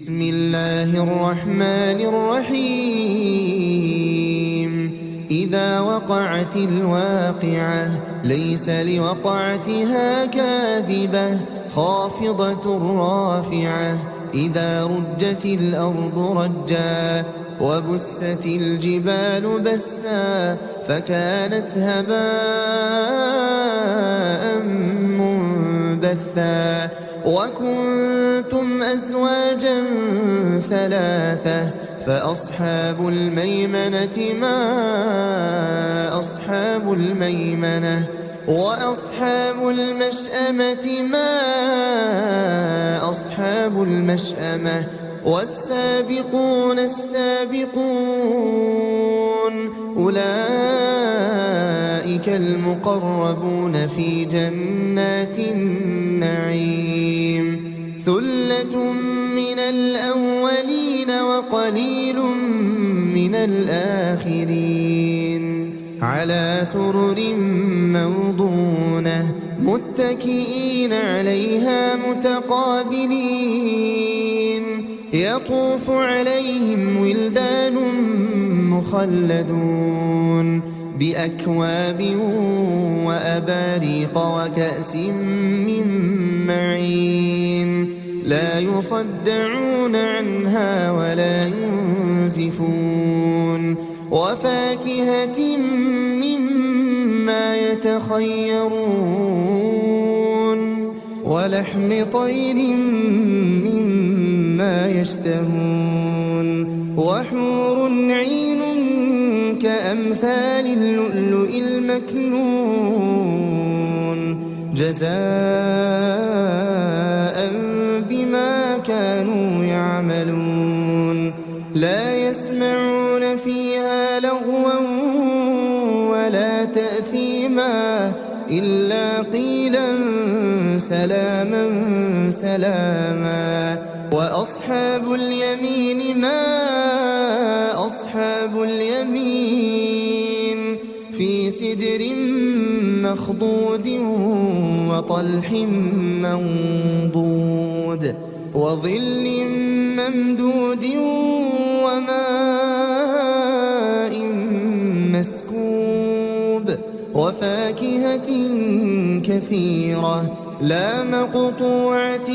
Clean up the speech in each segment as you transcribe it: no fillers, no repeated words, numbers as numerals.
بسم الله الرحمن الرحيم إذا وقعت الواقعة ليس لوقعتها كاذبة خافضة رافعة إذا رجت الأرض رجا وبست الجبال بسا فكانت هباء منبثا وكنتم أزواجا ثلاثة فأصحاب الميمنة ما أصحاب الميمنة وأصحاب المشأمة ما أصحاب المشأمة والسابقون السابقون أولئك المقربون في جنات النعيم ثلة من الأولين وقليل من الآخرين على سرر موضونة متكئين عليها متقابلين يطوف عليهم ولدان مخلدون بأكواب وأباريق وكأس من معين لا يصدعون عنها ولا ينزفون وفاكهة مما يتخيرون ولحم طير مما يشتهون وحور عين كأمثال اللؤلؤ المكنون جزاء بما كانوا يعملون لا يسمعون فيها لغوا ولا تأثيما إلا قيلا سلاما سلاما وأصحاب اليمين ما أصحاب اليمين في سدر مخضود وطلح منضود وظل ممدود وماء مسكوب وفاكهة كثيرة لا مقطوعة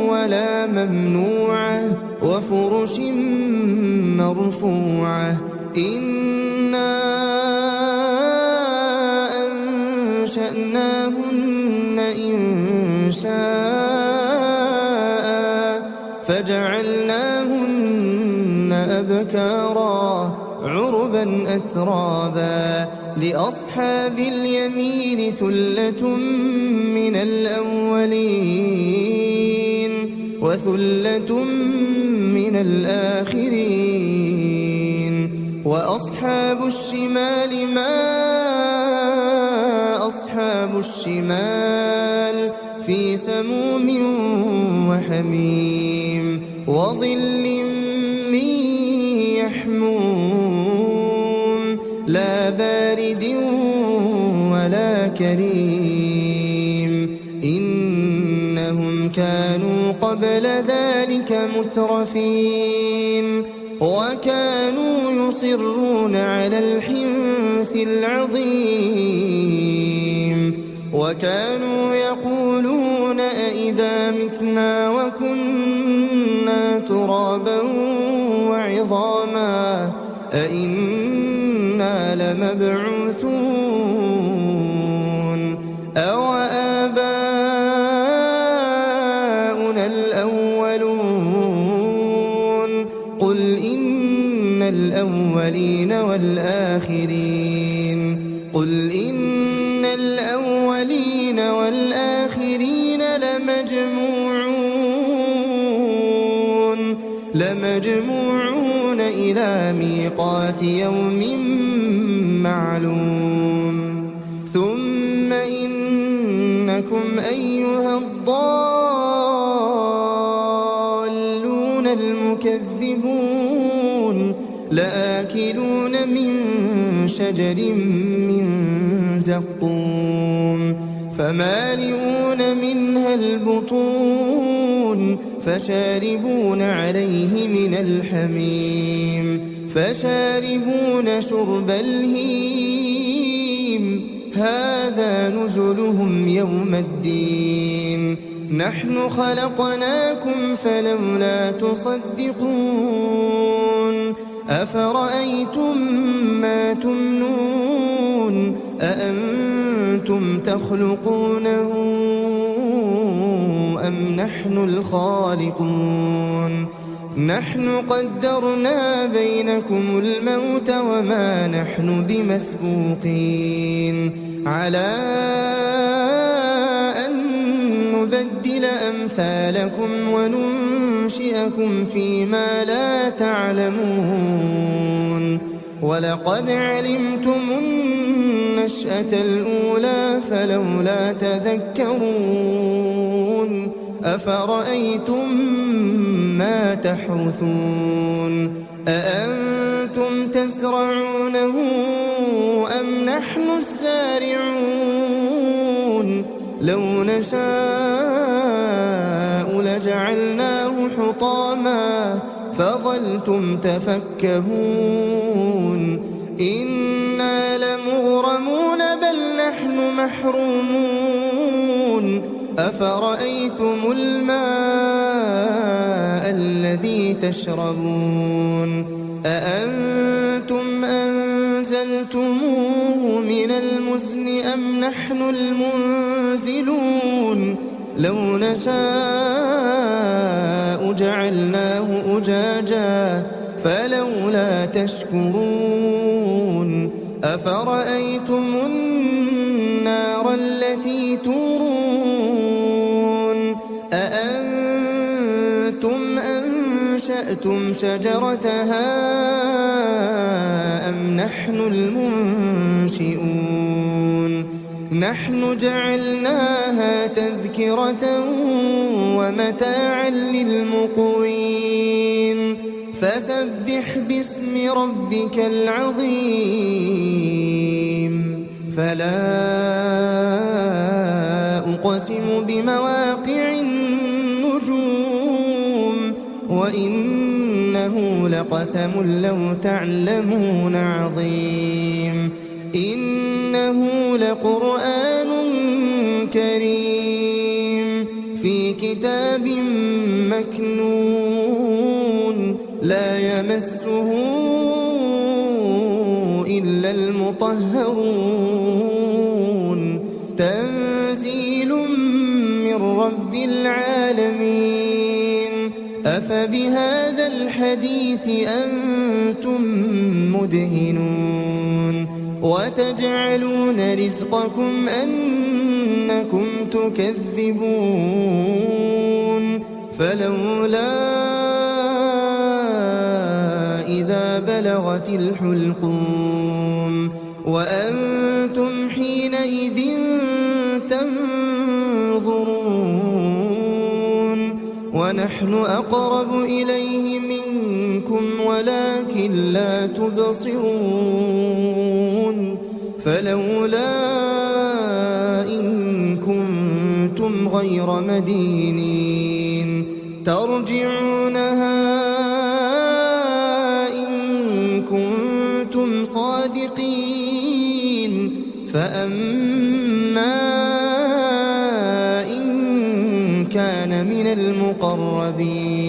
ولا ممنوعة وفرش مرفوعة إنا أنشأناهن إنشاء فجعلناهن أبكارا عربا أترابا لأصحاب اليمين ثلة من الأولين وثلة من الآخرين وأصحاب الشمال ما أصحاب الشمال في سموم وحميم وظل من يحموم لا بارد ولا كريم إنهم كانوا قبل ذلك مترفين وكانوا يصرون على الحنث العظيم وكانوا يقولون أئذا متنا وكنا ترابا وعظاما أئنا لمبعوثون أو آباؤنا الأولون قل إن الأولين والآخرين قل إن الأولين والآخرين لمجموعون إلى ميقات يوم معلوم ثم إنكم أيها الضالون المكذبون لآكلون من شجر من زقوم فمالئون منها البطون فشاربون عليه من الحميم فشاربون شرب الهيم هذا نزلهم يوم الدين نحن خلقناكم فلولا تصدقون أفرأيتم ما تمنون أأنتم تخلقونه أم نحن الخالقون نحن قدرنا بينكم الموت وما نحن بمسبوقين على أن نبدل أمثالكم وننشئكم فيما لا تعلمون ولقد علمتم النشأة الأولى فلولا تذكرون أفرأيتم ما تحرثون أأنتم تزرعونه أم نحن الزارعون لو نشاء لجعلناه حطاما فظلتم تفكهون إنا لمغرمون بل نحن محرومون أفرأيتم الماء الذي تشربون أأنتم أنزلتموه من المزن أم نحن المنزلون لو نشاء جعلناه أجاجا فلولا تشكرون أفرأيتم النار التي تورون أأنتم أنشأتم شجرتها أم نحن المنشئون نحن جعلناها تذكرة ومتاعا للمقوين فسبح باسم ربك العظيم فلا أقسم بمواقع النجوم وإنه لقسم لو تعلمون عظيم إنه لقرآن كريم في كتاب مكنون لا يمسه إلا المطهرون تنزيل من رب العالمين أفبهذا الحديث أنتم مدهنون وتجعلون رزقكم أنكم تكذبون فلولا إذا بلغت الحلقوم وأنتم حينئذ تنظرون ونحن أقرب إليه منكم ولكن لا تبصرون فلولا إن كنتم غير مدينين ترجعونها إن كنتم صادقين فأما إن كان من المقربين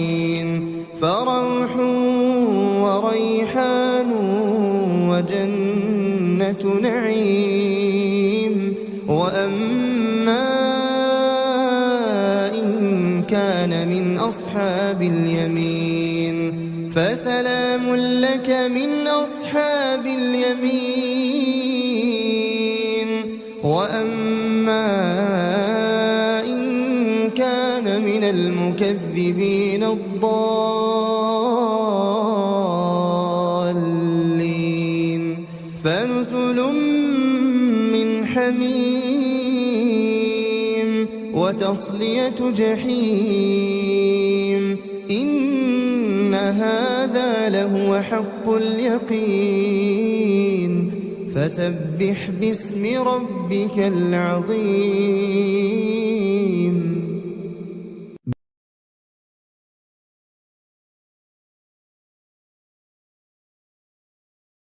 فروح وريحان وجنة نعيم وأما إن كان من أصحاب اليمين فسلام لك من أصحاب اليمين وأما إن كان من المكذبين الضالين فنزل من حميم وتصلية جحيم إن هذا لهو حق اليقين فسبح باسم ربك العظيم